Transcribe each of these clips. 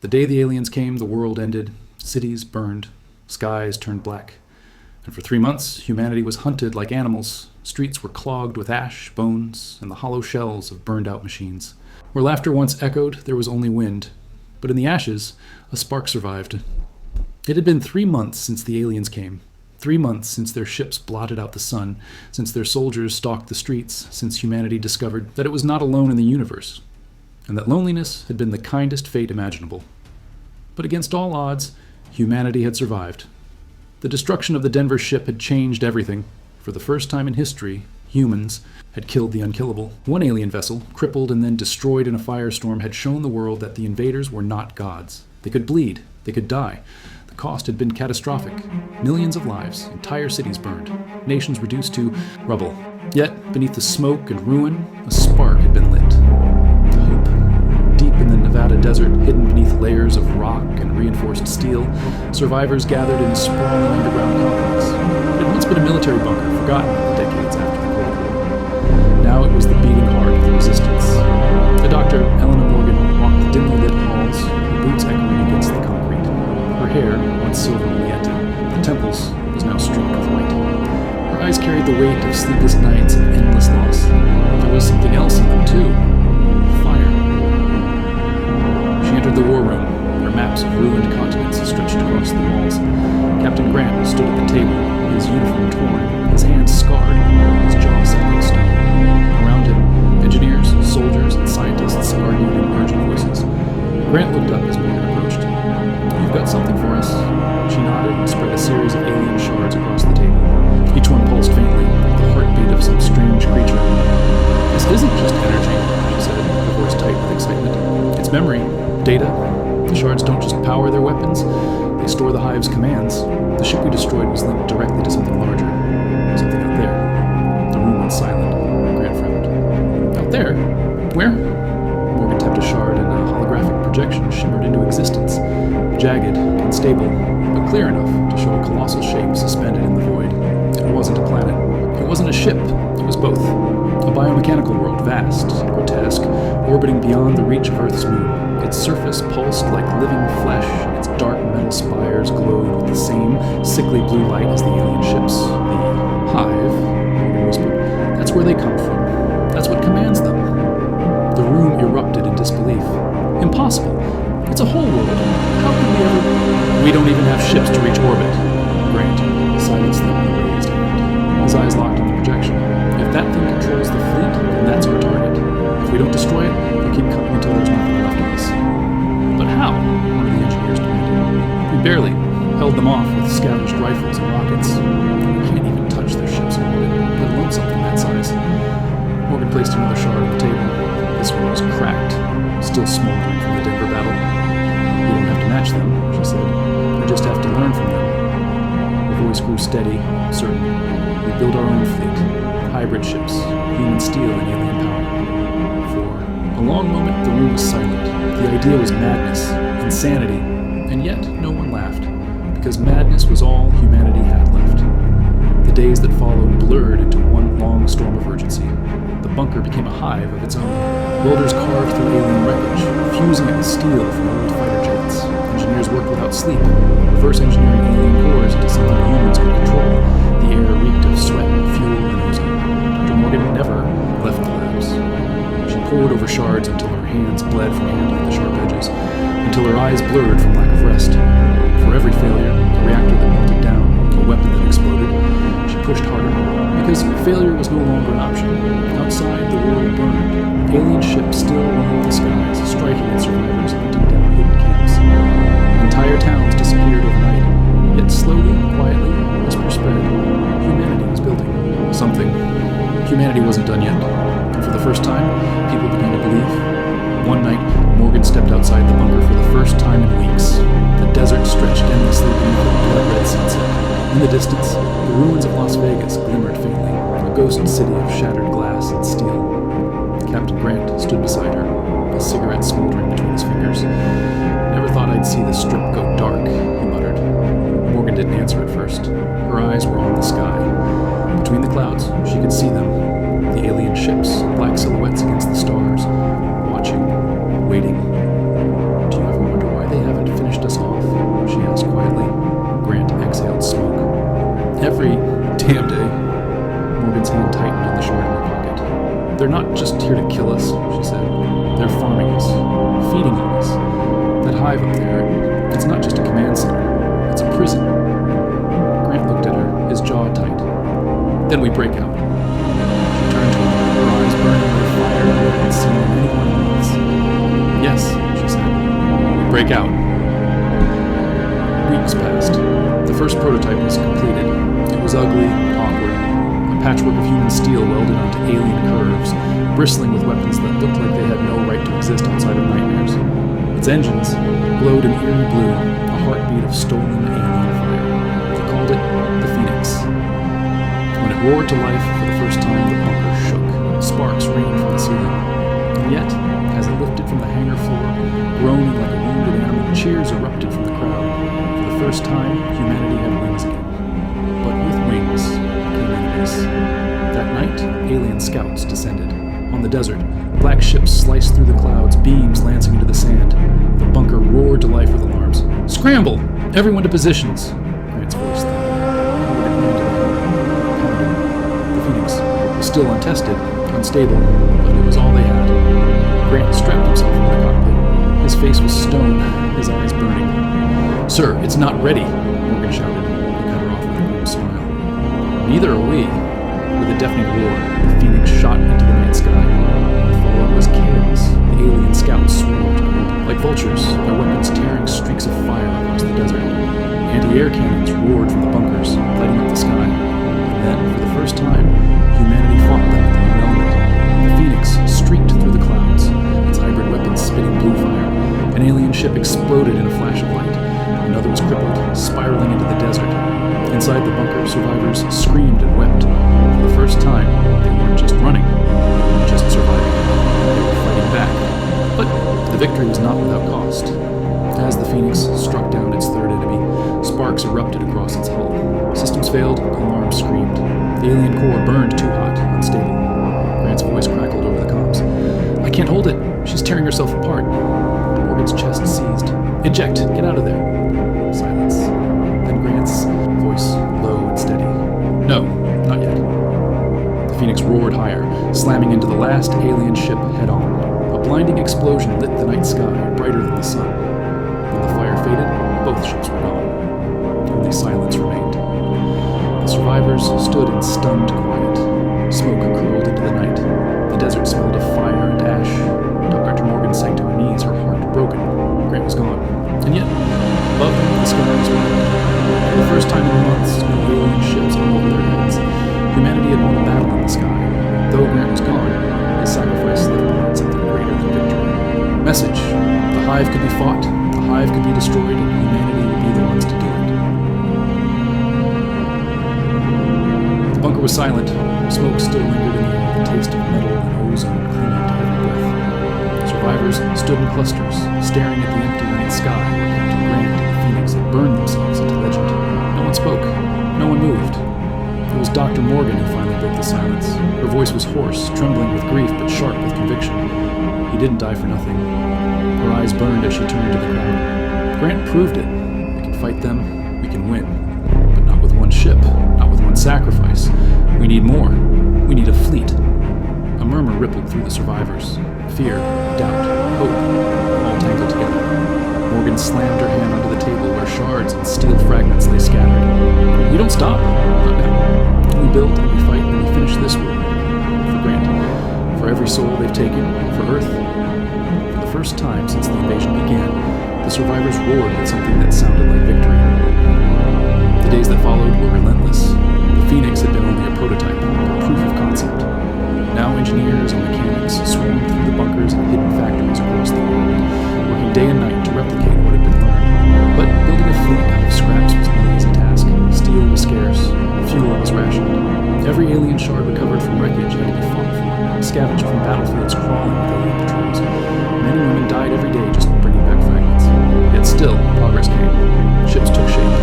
The day the aliens came, the world ended, cities burned, skies turned black. And for 3 months, humanity was hunted like animals. Streets were clogged with ash, bones, and the hollow shells of burned-out machines. Where laughter once echoed, there was only wind. But in the ashes, a spark survived. It had been 3 months since the aliens came. 3 months since their ships blotted out the sun, since their soldiers stalked the streets, since humanity discovered that it was not alone in the universe, and that loneliness had been the kindest fate imaginable. But against all odds, humanity had survived. The destruction of the Denver ship had changed everything. For the first time in history, humans had killed the unkillable. One alien vessel, crippled and then destroyed in a firestorm, had shown the world that the invaders were not gods. They could bleed. They could die. The cost had been catastrophic. Millions of lives, entire cities burned, nations reduced to rubble. Yet, beneath the smoke and ruin, a spark had been lit. Hope. Deep in the Nevada desert, hidden beneath layers of rock and reinforced steel, survivors gathered in a sprawling underground complex. It had once been a military bunker, forgotten decades after the Cold War. Now it was the beating heart of the resistance. The Dr. Eleanor Morgan walked the dimly lit halls, her boots echoing against the concrete. Her hair, once silver and yeti, the temples, was now streaked with white. Her eyes carried the weight of sleepless nights and endless loss. There was something else in them, too. Fire. She entered the war room, where maps of ruined continents stretched across the walls. Captain Grant stood at the table, his uniform torn, his hands scarred, his jaw set like stone. Around him, engineers, soldiers, and scientists argued in urgent voices. Grant looked up as Morgan approached. "You've got something for us?" She nodded and spread a series of alien shards across the table. Each one pulsed faintly, like the heartbeat of some strange creature. "This isn't just energy," she said, her voice tight with excitement. "It's memory, data. The shards don't just power their weapons, they store the Hive's commands. The ship we destroyed was linked directly to something larger. Something out there." The room went silent. Grant frowned. "Out there? Where?" Morgan tapped a shard and a holographic projection shimmered into existence. Jagged, unstable, but clear enough to show a colossal shape suspended in the void. It wasn't a planet. It wasn't a ship. It was both. A biomechanical world, vast, grotesque, orbiting beyond the reach of Earth's moon. Its surface pulsed like living flesh, and its dark metal spires glowed with the same sickly blue light as the alien ships. "The Hive," Morgan whispered. "That's where they come from. That's what commands them." The room erupted in disbelief. "Impossible. It's a whole world. How could we ever—" "We don't even have ships to reach orbit." Grant silenced them with a raised hand. His eyes locked on the projection. "If that thing controls the fleet, then that's our target. If we don't destroy it, they'll keep coming until there's nothing left of us." "But how?" one of the engineers demanded. "We barely held them off with scavenged rifles and rockets. We can't even touch their ships in orbit, let alone something that size." Morgan placed another shard on the table. This one was cracked, still smoldering from the Denver battle. "We don't have to match them," she said. "We just have to learn from them." Her voice grew steady, certain. "We build our own fleet. Hybrid ships, human steel and alien power." For a long moment, the room was silent. The idea was madness, insanity, and yet no one laughed, because madness was all humanity had left. The days that followed blurred into one long storm of urgency. The bunker became a hive of its own. Welders carved through alien wreckage, fusing it with steel from old fighter jets. Engineers worked without sleep, reverse engineering alien cores into something humans could control. The air reeked of sweat, fuel, and ozone. Dr. Morgan never left the labs. She pored over shards until her hands bled from handling the sharp edges, until her eyes blurred from lack of rest. For every failure, a reactor that melted down, a weapon that exploded, she pushed harder, because failure was no longer an option. Outside, the world burned. Alien ships still roamed the skies, striking at survivors hunting down hidden camps. Entire towns disappeared overnight, yet slowly, quietly, whisper spread. Humanity was building something. Humanity wasn't done yet, and for the first time, people began to believe. One night, Morgan stepped outside the bunker for the first time in weeks. The desert stretched endlessly beneath a blood-red sunset. In the distance, the ruins of Las Vegas glimmered faintly, a ghost city of shattered glass and steel. Captain Grant stood beside her, a cigarette smoldering between his fingers. "Never thought I'd see the strip go dark," he muttered. Morgan didn't answer at first. Her eyes were on the sky. Between the clouds, she could see them. The alien ships, black silhouettes against the stars, watching, waiting. "Do you ever wonder why they Every damn day. Morgan's hand tightened on the shard in her pocket. They're not just here to kill us, she said. They're farming us, feeding on us. That hive up there, it's not just a command center. It's a prison. Grant looked at her, his jaw tight. Then we break out. She turned to him, her eyes burning with fire he hadn't seen in anyone in months. Yes, she said. We break out. Weeks passed. The first prototype was completed. It was ugly, awkward, a patchwork of human steel welded onto alien curves, bristling with weapons that looked like they had no right to exist outside of nightmares. Its engines glowed an eerie blue, a heartbeat of stolen alien fire. They called it the Phoenix. When it roared to life for the first time, the bunker shook. Sparks rained from the ceiling. And yet, as it lifted from the hangar floor, groaning like a wounded animal, cheers erupted from the crowd. For the first time, humanity had wings again. But with wings came enemies. That night, alien scouts descended. On the desert, black ships sliced through the clouds, beams lancing into the sand. The bunker roared to life with alarms. "Scramble! Everyone to positions!" Grant's voice The Phoenix was still untested, unstable, but it was all they had. Grant strapped himself into the cockpit. His face was stone, his eyes burning. "Sir, it's not ready," Morgan shouted. He cut her off with a grim smile. "Neither are we." With a deafening roar, the Phoenix shot into the night sky. What followed was chaos. The alien scouts swarmed. Like vultures, their weapons tearing streaks of fire across the desert. Anti-air cannons roared from the bunkers, lighting up the sky. And then, for the first time, humanity fought them at their own element. The Phoenix streaked through the clouds, its hybrid weapons spitting blue fire. An alien ship exploded in a flash of light. Another was crippled, spiraling into the desert. Inside the bunker, survivors screamed and wept. For the first time, they weren't just running, they weren't just surviving. They were fighting back. But the victory was not without cost. As the Phoenix struck down its third enemy, sparks erupted across its hull. Systems failed, alarms screamed. The alien core burned too hot, unstable. Grant's voice crackled over the comms. "I can't hold it. She's tearing herself apart." Morgan's chest seized. "Eject! Get out of there!" Silence. Then Grant's voice, low and steady. "No, not yet." The Phoenix roared higher, slamming into the last alien ship head-on. A blinding explosion lit the night sky, brighter than the sun. When the fire faded, both ships were gone. Only silence remained. The survivors stood in stunned quiet. Smoke curled into the night. The desert smelled of fire and ash. Dr. Morgan sank to her knees, her heart broken. Grant was gone. And yet, above them, the sky was white. For the first time in months, no alien ships hung over their heads. Humanity had won a battle in the sky. Though Grant was gone, his sacrifice left behind something greater than victory. Message: the Hive could be fought, the Hive could be destroyed, and humanity would be the ones to do it. The bunker was silent. Smoke still lingered in the air, the taste of metal and ozone clinging to every breath. Survivors stood in clusters, staring at the empty night sky where Captain Grant and the Phoenix had burned themselves into legend. No one spoke. No one moved. It was Dr. Morgan who finally broke the silence. Her voice was hoarse, trembling with grief, but sharp with conviction. He didn't die for nothing. Her eyes burned as she turned to the crowd. Grant proved it. We can fight them, we can win. But not with one ship, not with one sacrifice. We need more. We need a fleet. A murmur rippled through the survivors. Fear, doubt, hope, all tangled together. Morgan slammed her hand onto the table where shards and steel fragments lay scattered. "We don't stop. Not now. We build and we fight and we finish this war. For Grant. For every soul they've taken. For Earth." For the first time since the invasion began, the survivors roared at something that sounded like victory. The days that followed were relentless. The Phoenix had been only a prototype, a proof of concept. Now engineers and mechanics swarmed through the bunkers and hidden factories across the world, working day and night to replicate what had been learned. But building a fleet out of scraps was no easy task. Steel was scarce, fuel was rationed. Every alien shard recovered from wreckage had to be fought for, scavenged from battlefields crawling with alien patrols. Men and women died every day just bringing back fragments. Yet still, progress came. Ships took shape,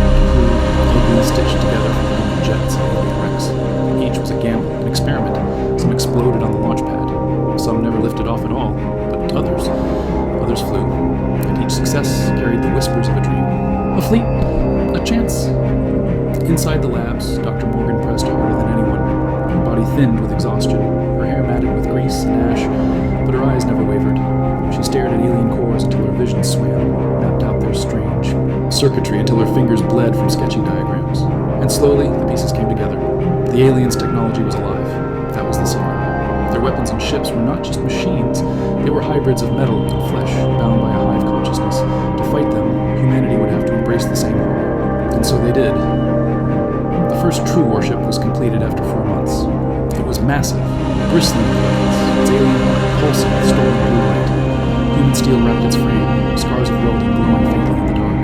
crew ugly stitched together from human jets and alien wrecks. Each was a gamble, an experiment. Some exploded on the launch pad. Some never lifted off at all, but others flew. And each success carried the whispers of a dream. A fleet, a chance. Inside the labs, Dr. Morgan pressed harder than anyone. Her body thinned with exhaustion, her hair matted with grease and ash, but her eyes never wavered. She stared at alien cores until her vision swam, mapped out their strange circuitry until her fingers bled from sketching diagrams. And slowly, the pieces came together. The aliens' technology was alive. That was the secret. Their weapons and ships were not just machines, they were hybrids of metal and flesh, bound by a hive consciousness. To fight them, humanity would have to embrace the same horror. And so they did. The first true warship was completed after 4 months. It was massive, bristling with weapons, its alien heart pulsing with stolen blue light. Human steel wrapped its frame, scars of welding glowing faintly in the dark.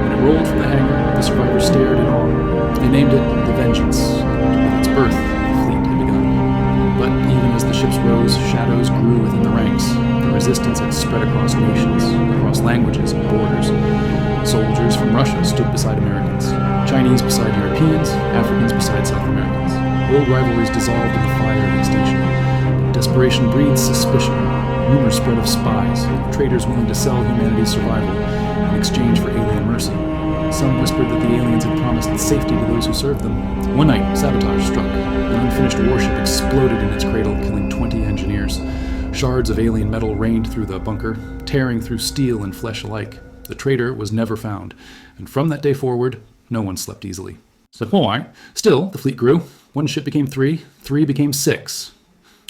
When it rolled from the hangar, the survivors stared in awe. They named it the Vengeance, and with its birth, the fleet had begun. But even as the ships rose, shadows grew within the ranks. The resistance had spread across nations, across languages and borders. Soldiers from Russia stood beside Americans, Chinese beside Europeans, Africans beside South Americans. Old rivalries dissolved in the fire of extinction. Desperation breeds suspicion. Rumors spread of spies, of traitors willing to sell humanity's survival in exchange for alien mercy. Some whispered that the aliens had promised safety to those who served them. One night, sabotage struck. An unfinished warship exploded in its cradle, killing 20 engineers. Shards of alien metal rained through the bunker, tearing through steel and flesh alike. The traitor was never found, and from that day forward, no one slept easily. Still, the fleet grew. 1 ship became 3, 3 became 6.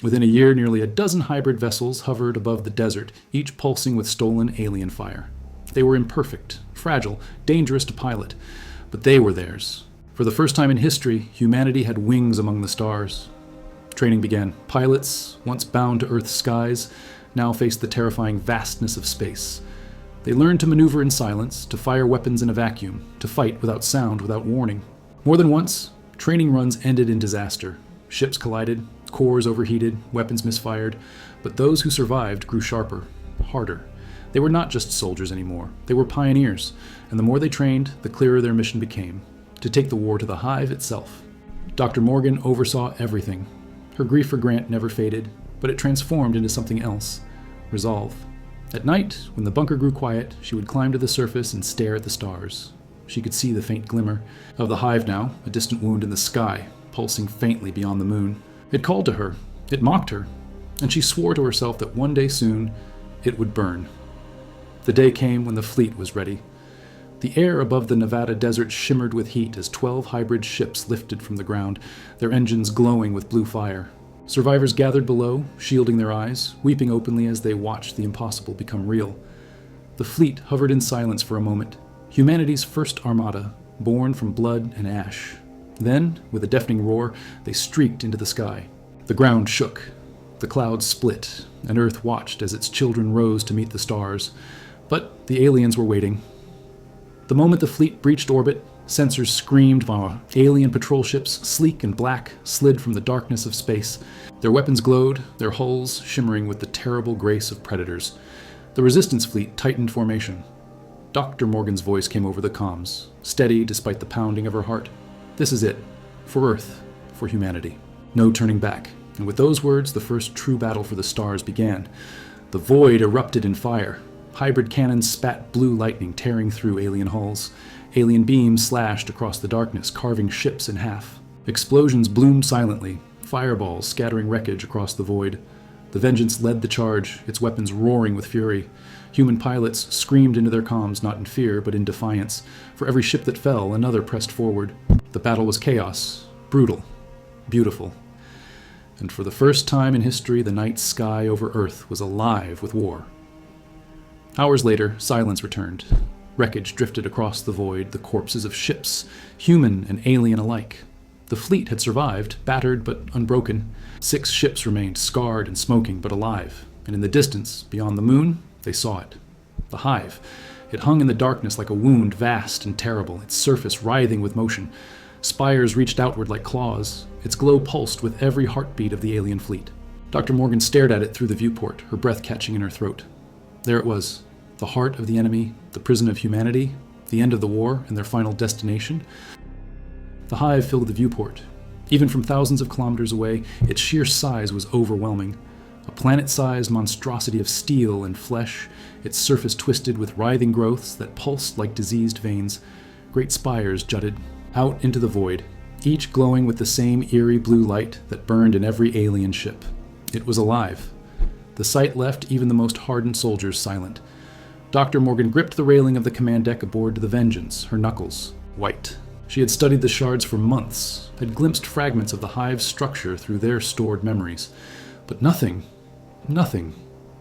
Within a year, nearly a dozen hybrid vessels hovered above the desert, each pulsing with stolen alien fire. They were imperfect, fragile, dangerous to pilot, but they were theirs. For the first time in history, humanity had wings among the stars. Training began. Pilots, once bound to Earth's skies, now faced the terrifying vastness of space. They learned to maneuver in silence, to fire weapons in a vacuum, to fight without sound, without warning. More than once, training runs ended in disaster. Ships collided, cores overheated, weapons misfired, but those who survived grew sharper, harder. They were not just soldiers anymore. They were pioneers, and the more they trained, the clearer their mission became, to take the war to the hive itself. Dr. Morgan oversaw everything. Her grief for Grant never faded, but it transformed into something else, resolve. At night, when the bunker grew quiet, she would climb to the surface and stare at the stars. She could see the faint glimmer of the hive now, a distant wound in the sky, pulsing faintly beyond the moon. It called to her, it mocked her, and she swore to herself that one day soon it would burn. The day came when the fleet was ready. The air above the Nevada desert shimmered with heat as 12 hybrid ships lifted from the ground, their engines glowing with blue fire. Survivors gathered below, shielding their eyes, weeping openly as they watched the impossible become real. The fleet hovered in silence for a moment, humanity's first armada, born from blood and ash. Then, with a deafening roar, they streaked into the sky. The ground shook, the clouds split, and Earth watched as its children rose to meet the stars. But the aliens were waiting. The moment the fleet breached orbit, sensors screamed while alien patrol ships, sleek and black, slid from the darkness of space. Their weapons glowed, their hulls shimmering with the terrible grace of predators. The resistance fleet tightened formation. Dr. Morgan's voice came over the comms, steady despite the pounding of her heart. This is it. For Earth. For humanity. No turning back. And with those words, the first true battle for the stars began. The void erupted in fire. Hybrid cannons spat blue lightning tearing through alien hulls. Alien beams slashed across the darkness, carving ships in half. Explosions bloomed silently, fireballs scattering wreckage across the void. The Vengeance led the charge, its weapons roaring with fury. Human pilots screamed into their comms, not in fear, but in defiance. For every ship that fell, another pressed forward. The battle was chaos, brutal, beautiful. And for the first time in history, the night sky over Earth was alive with war. Hours later, silence returned. Wreckage drifted across the void, the corpses of ships, human and alien alike. The fleet had survived, battered but unbroken. 6 ships remained, scarred and smoking, but alive. And in the distance, beyond the moon, they saw it. The hive. It hung in the darkness like a wound, vast and terrible, its surface writhing with motion. Spires reached outward like claws. Its glow pulsed with every heartbeat of the alien fleet. Dr. Morgan stared at it through the viewport, her breath catching in her throat. There it was, the heart of the enemy, the prison of humanity, the end of the war, and their final destination. The hive filled the viewport. Even from thousands of kilometers away, its sheer size was overwhelming. A planet-sized monstrosity of steel and flesh, its surface twisted with writhing growths that pulsed like diseased veins. Great spires jutted, out into the void, each glowing with the same eerie blue light that burned in every alien ship. It was alive. The sight left even the most hardened soldiers silent. Dr. Morgan gripped the railing of the command deck aboard the Vengeance, her knuckles white. She had studied the shards for months, had glimpsed fragments of the Hive's structure through their stored memories. But nothing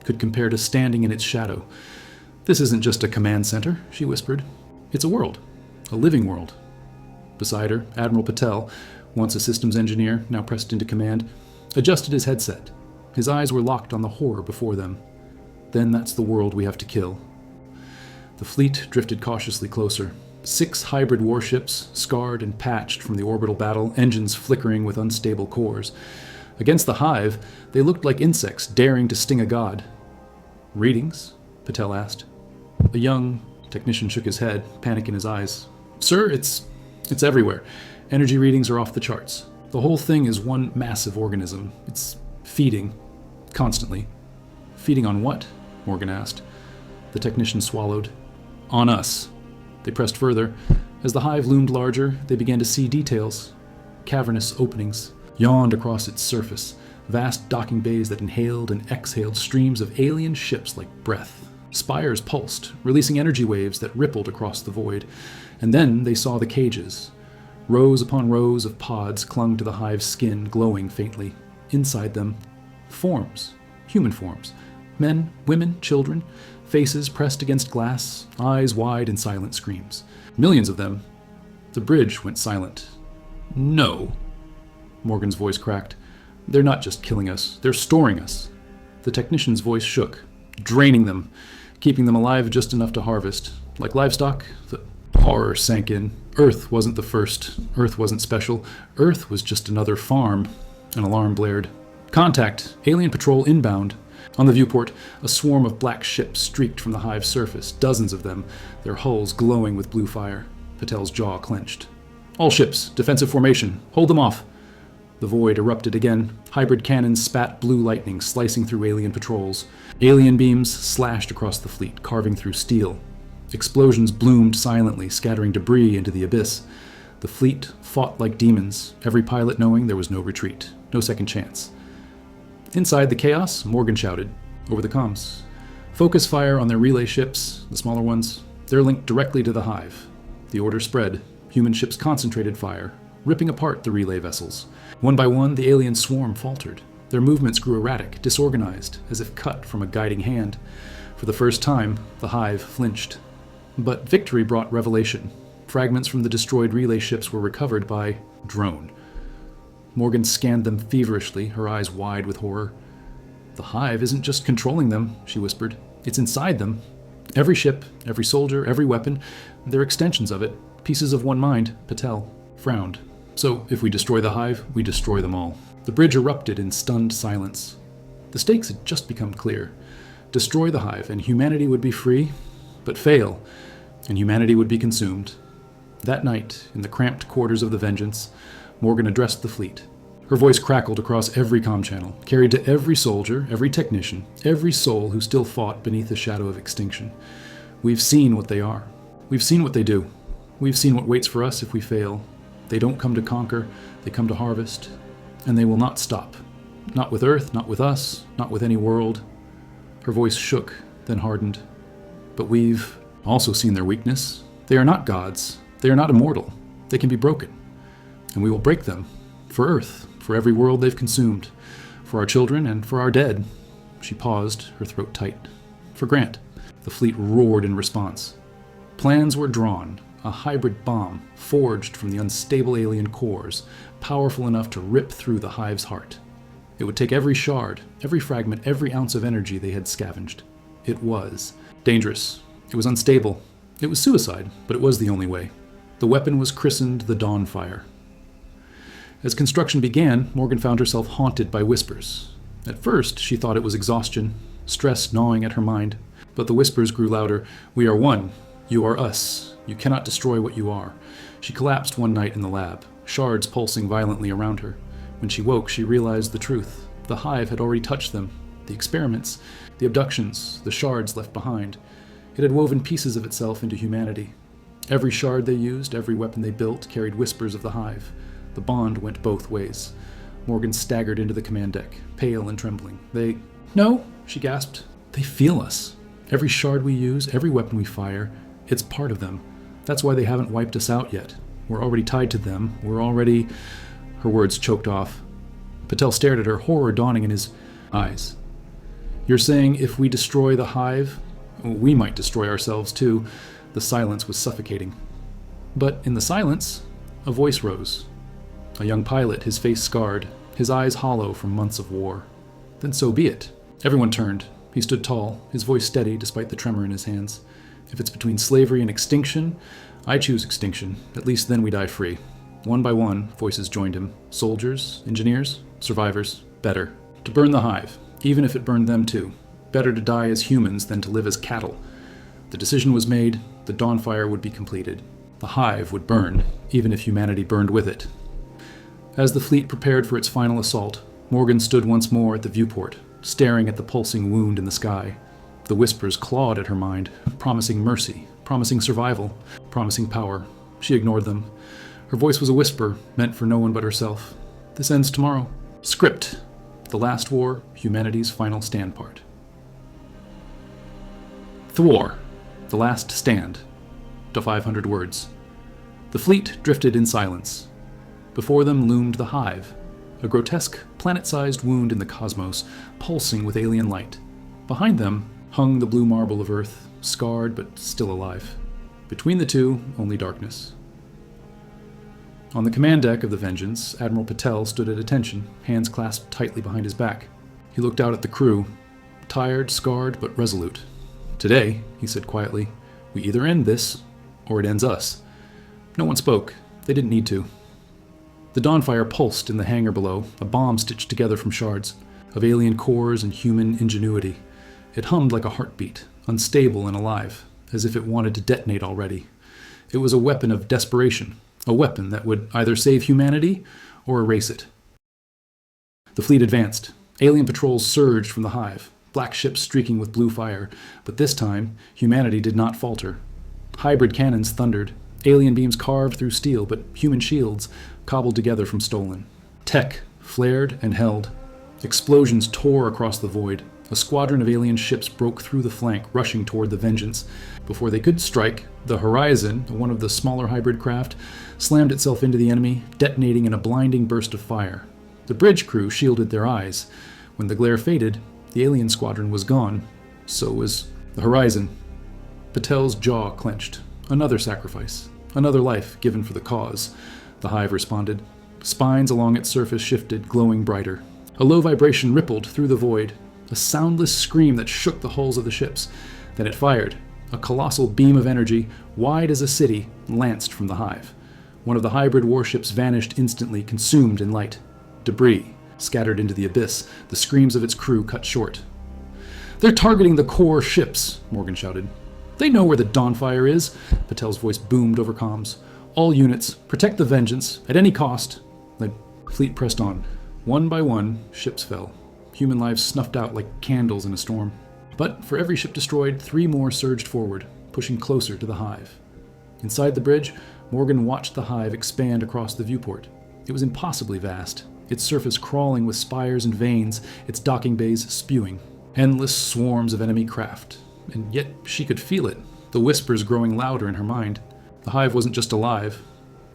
could compare to standing in its shadow. "This isn't just a command center," she whispered. "It's a world, a living world." Beside her, Admiral Patel, once a systems engineer, now pressed into command, adjusted his headset. His eyes were locked on the horror before them. "Then that's the world we have to kill." The fleet drifted cautiously closer. 6 hybrid warships, scarred and patched from the orbital battle, engines flickering with unstable cores. Against the Hive, they looked like insects daring to sting a god. "Readings?" Patel asked. A young technician shook his head, panic in his eyes. "Sir, it's everywhere. Energy readings are off the charts. The whole thing is one massive organism. It's feeding. Constantly." "Feeding on what?" Morgan asked. The technician swallowed. "On us." They pressed further. As the Hive loomed larger, they began to see details. Cavernous openings yawned across its surface, vast docking bays that inhaled and exhaled streams of alien ships like breath. Spires pulsed, releasing energy waves that rippled across the void. And then they saw the cages. Rows upon rows of pods clung to the Hive's skin, glowing faintly. Inside them, forms, human forms. Men, women, children, faces pressed against glass, eyes wide in silent screams. Millions of them. The bridge went silent. "No." Morgan's voice cracked. "They're not just killing us, they're storing us." The technician's voice shook. "Draining them, keeping them alive just enough to harvest. Like livestock." The horror sank in. Earth wasn't the first. Earth wasn't special. Earth was just another farm. An alarm blared. "Contact! Alien patrol inbound." On the viewport, a swarm of black ships streaked from the Hive's surface, dozens of them, their hulls glowing with blue fire. Patel's jaw clenched. "All ships, defensive formation. Hold them off." The void erupted again. Hybrid cannons spat blue lightning, slicing through alien patrols. Alien beams slashed across the fleet, carving through steel. Explosions bloomed silently, scattering debris into the abyss. The fleet fought like demons, every pilot knowing there was no retreat, no second chance. Inside the chaos, Morgan shouted, over the comms. "Focus fire on their relay ships, the smaller ones. They're linked directly to the Hive." The order spread. Human ships concentrated fire, ripping apart the relay vessels. One by one, the alien swarm faltered. Their movements grew erratic, disorganized, as if cut from a guiding hand. For the first time, the Hive flinched. But victory brought revelation. Fragments from the destroyed relay ships were recovered by drone. Morgan scanned them feverishly, her eyes wide with horror. "The Hive isn't just controlling them," she whispered. "It's inside them. Every ship, every soldier, every weapon, they're extensions of it, pieces of one mind." Patel frowned. "So, if we destroy the Hive, we destroy them all." The bridge erupted in stunned silence. The stakes had just become clear. Destroy the Hive, and humanity would be free, but fail, and humanity would be consumed. That night, in the cramped quarters of the Vengeance, Morgan addressed the fleet. Her voice crackled across every comm channel, carried to every soldier, every technician, every soul who still fought beneath the shadow of extinction. "We've seen what they are. We've seen what they do. We've seen what waits for us if we fail. They don't come to conquer, they come to harvest, and they will not stop. Not with Earth, not with us, not with any world." Her voice shook, then hardened. "But we've also seen their weakness. They are not gods. They are not immortal. They can be broken. And we will break them. For Earth, for every world they've consumed. For our children and for our dead." She paused, her throat tight. "For Grant." The fleet roared in response. Plans were drawn. A hybrid bomb, forged from the unstable alien cores, powerful enough to rip through the Hive's heart. It would take every shard, every fragment, every ounce of energy they had scavenged. It was dangerous. It was unstable. It was suicide, but it was the only way. The weapon was christened the Dawnfire. As construction began, Morgan found herself haunted by whispers. At first, she thought it was exhaustion, stress gnawing at her mind. But the whispers grew louder. "We are one. You are us. You cannot destroy what you are." She collapsed one night in the lab, shards pulsing violently around her. When she woke, she realized the truth. The Hive had already touched them. The experiments, the abductions, the shards left behind. It had woven pieces of itself into humanity. Every shard they used, every weapon they built, carried whispers of the Hive. The bond went both ways. Morgan staggered into the command deck, pale and trembling. No, she gasped. They feel us. Every shard we use, every weapon we fire, it's part of them. That's why they haven't wiped us out yet. We're already tied to them. Her words choked off. Patel stared at her, horror dawning in his eyes. You're saying if we destroy the Hive, we might destroy ourselves too. The silence was suffocating. But in the silence, a voice rose. A young pilot, his face scarred, his eyes hollow from months of war. Then so be it. Everyone turned. He stood tall, his voice steady despite the tremor in his hands. If it's between slavery and extinction, I choose extinction. At least then we die free. One by one, voices joined him. Soldiers, engineers, survivors. Better. To burn the Hive, even if it burned them too. Better to die as humans than to live as cattle. The decision was made. The Dawnfire would be completed. The Hive would burn, even if humanity burned with it. As the fleet prepared for its final assault, Morgan stood once more at the viewport, staring at the pulsing wound in the sky. The whispers clawed at her mind, promising mercy, promising survival, promising power. She ignored them. Her voice was a whisper, meant for no one but herself. This ends tomorrow. Script. The Last War, humanity's final stand part. Thwar. The Last Stand. To 500 words. The fleet drifted in silence. Before them loomed the Hive, a grotesque, planet-sized wound in the cosmos, pulsing with alien light. Behind them hung the blue marble of Earth, scarred but still alive. Between the two, only darkness. On the command deck of the Vengeance, Admiral Patel stood at attention, hands clasped tightly behind his back. He looked out at the crew, tired, scarred, but resolute. Today, he said quietly, we either end this, or it ends us. No one spoke. They didn't need to. The Dawnfire pulsed in the hangar below, a bomb stitched together from shards of alien cores and human ingenuity. It hummed like a heartbeat, unstable and alive, as if it wanted to detonate already. It was a weapon of desperation, a weapon that would either save humanity or erase it. The fleet advanced. Alien patrols surged from the Hive, black ships streaking with blue fire, but this time, humanity did not falter. Hybrid cannons thundered. Alien beams carved through steel, but human shields cobbled together from stolen. Tech flared and held. Explosions tore across the void. A squadron of alien ships broke through the flank, rushing toward the Vengeance. Before they could strike, the Horizon, one of the smaller hybrid craft, slammed itself into the enemy, detonating in a blinding burst of fire. The bridge crew shielded their eyes. When the glare faded, the alien squadron was gone. So was the Horizon. Patel's jaw clenched. Another sacrifice. Another life given for the cause. The Hive responded. Spines along its surface shifted, glowing brighter. A low vibration rippled through the void. A soundless scream that shook the hulls of the ships. Then it fired. A colossal beam of energy, wide as a city, lanced from the Hive. One of the hybrid warships vanished instantly, consumed in light. Debris scattered into the abyss, the screams of its crew cut short. They're targeting the core ships, Morgan shouted. They know where the Dawnfire is, Patel's voice boomed over comms. All units, protect the Vengeance, at any cost. The fleet pressed on. One by one, ships fell. Human lives snuffed out like candles in a storm. But for every ship destroyed, 3 more surged forward, pushing closer to the Hive. Inside the bridge, Morgan watched the Hive expand across the viewport. It was impossibly vast, its surface crawling with spires and vanes, its docking bays spewing. Endless swarms of enemy craft. And yet she could feel it, the whispers growing louder in her mind. The Hive wasn't just alive.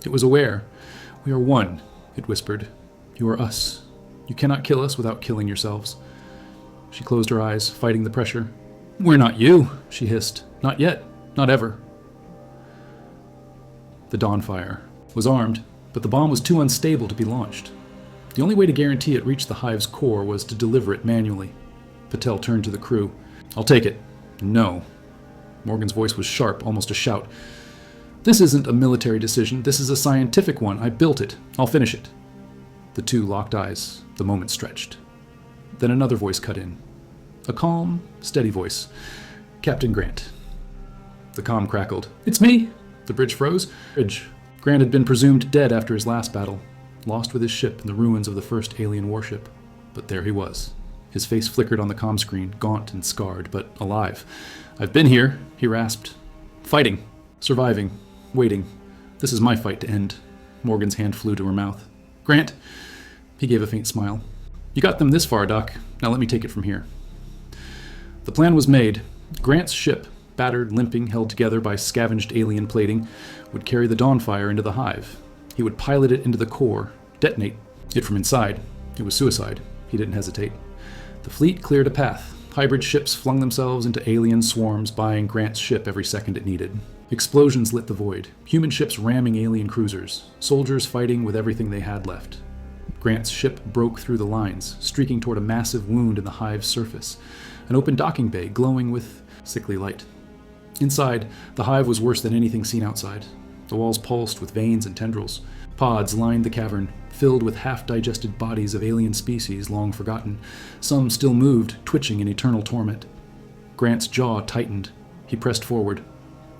It was aware. We are one, it whispered. You are us. You cannot kill us without killing yourselves. She closed her eyes, fighting the pressure. We're not you, she hissed. Not yet. Not ever. The Dawnfire was armed, but the bomb was too unstable to be launched. The only way to guarantee it reached the Hive's core was to deliver it manually. Patel turned to the crew. I'll take it. No. Morgan's voice was sharp, almost a shout. This isn't a military decision. This is a scientific one. I built it. I'll finish it. The two locked eyes. The moment stretched. Then another voice cut in. A calm, steady voice. Captain Grant. The comm crackled. It's me! The bridge froze. Grant had been presumed dead after his last battle, lost with his ship in the ruins of the first alien warship. But there he was. His face flickered on the comm screen, gaunt and scarred, but alive. I've been here, he rasped. Fighting. Surviving. waiting. This is my fight to end. Morgan's hand flew to her mouth. Grant, he gave a faint smile. You got them this far, Doc. Now let me take it from here. The plan was made. Grant's ship, battered, limping, held together by scavenged alien plating, would carry the Dawnfire into the Hive. He would pilot it into the core, detonate it from inside. It was suicide. He didn't hesitate. The fleet cleared a path. Hybrid ships flung themselves into alien swarms, buying Grant's ship every second it needed. Explosions lit the void. Human ships ramming alien cruisers. Soldiers fighting with everything they had left. Grant's ship broke through the lines, streaking toward a massive wound in the Hive's surface. An open docking bay glowing with sickly light. Inside, the Hive was worse than anything seen outside. The walls pulsed with veins and tendrils. Pods lined the cavern, filled with half-digested bodies of alien species long forgotten. Some still moved, twitching in eternal torment. Grant's jaw tightened. He pressed forward.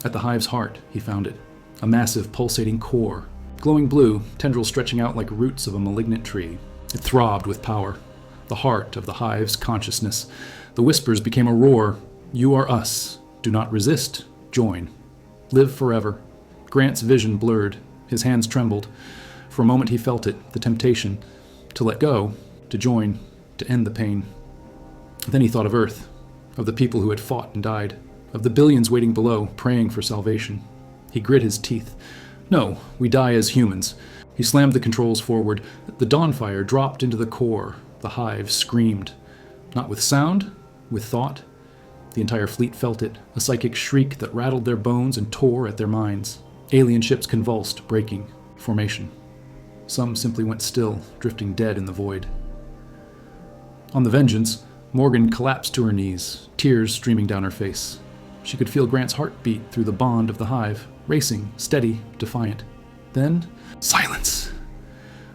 At the Hive's heart, he found it. A massive, pulsating core. Glowing blue, tendrils stretching out like roots of a malignant tree. It throbbed with power. The heart of the Hive's consciousness. The whispers became a roar. You are us. Do not resist. Join. Live forever. Grant's vision blurred. His hands trembled. For a moment he felt it, the temptation. To let go. To join. To end the pain. Then he thought of Earth. Of the people who had fought and died. Of the billions waiting below, praying for salvation. He grit his teeth. No, we die as humans. He slammed the controls forward. The Dawnfire dropped into the core. The Hive screamed. Not with sound, with thought. The entire fleet felt it, a psychic shriek that rattled their bones and tore at their minds. Alien ships convulsed, breaking. Formation. Some simply went still, drifting dead in the void. On the Vengeance, Morgan collapsed to her knees, tears streaming down her face. She could feel Grant's heart beat through the bond of the Hive, racing, steady, defiant. Then, silence!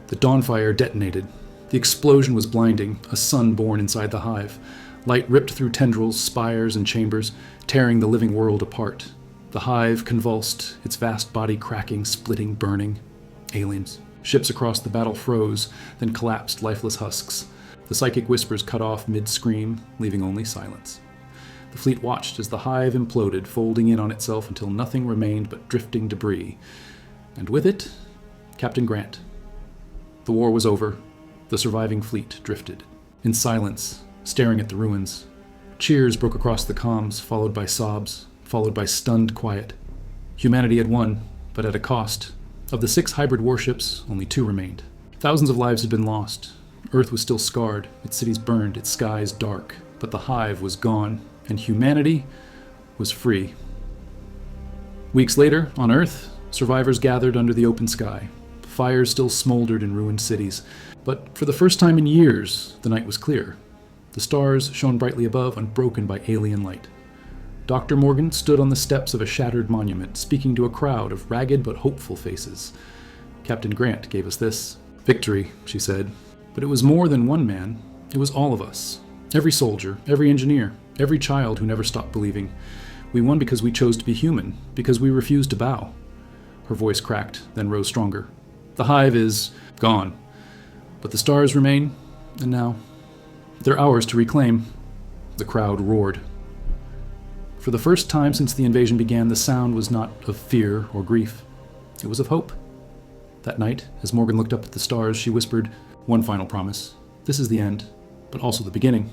The Dawnfire detonated. The explosion was blinding, a sun born inside the Hive. Light ripped through tendrils, spires, and chambers, tearing the living world apart. The Hive convulsed, its vast body cracking, splitting, burning. Aliens. Ships across the battle froze, then collapsed lifeless husks. The psychic whispers cut off mid-scream, leaving only silence. The fleet watched as the Hive imploded, folding in on itself until nothing remained but drifting debris. And with it, Captain Grant. The war was over. The surviving fleet drifted. In silence, staring at the ruins. Cheers broke across the comms, followed by sobs, followed by stunned quiet. Humanity had won, but at a cost. Of the 6 hybrid warships, only 2 remained. Thousands of lives had been lost. Earth was still scarred, its cities burned, its skies dark. But the Hive was gone, and humanity was free. Weeks later, on Earth, survivors gathered under the open sky. Fires still smoldered in ruined cities, but for the first time in years, the night was clear. The stars shone brightly above, unbroken by alien light. Dr. Morgan stood on the steps of a shattered monument, speaking to a crowd of ragged but hopeful faces. Captain Grant gave us this. Victory, she said. But it was more than one man. It was all of us. Every soldier, every engineer, every child who never stopped believing. We won because we chose to be human, because we refused to bow. Her voice cracked, then rose stronger. The Hive is gone. But the stars remain, and now they're ours to reclaim. The crowd roared. For the first time since the invasion began, the sound was not of fear or grief. It was of hope. That night, as Morgan looked up at the stars, she whispered, one final promise. This is the end, but also the beginning.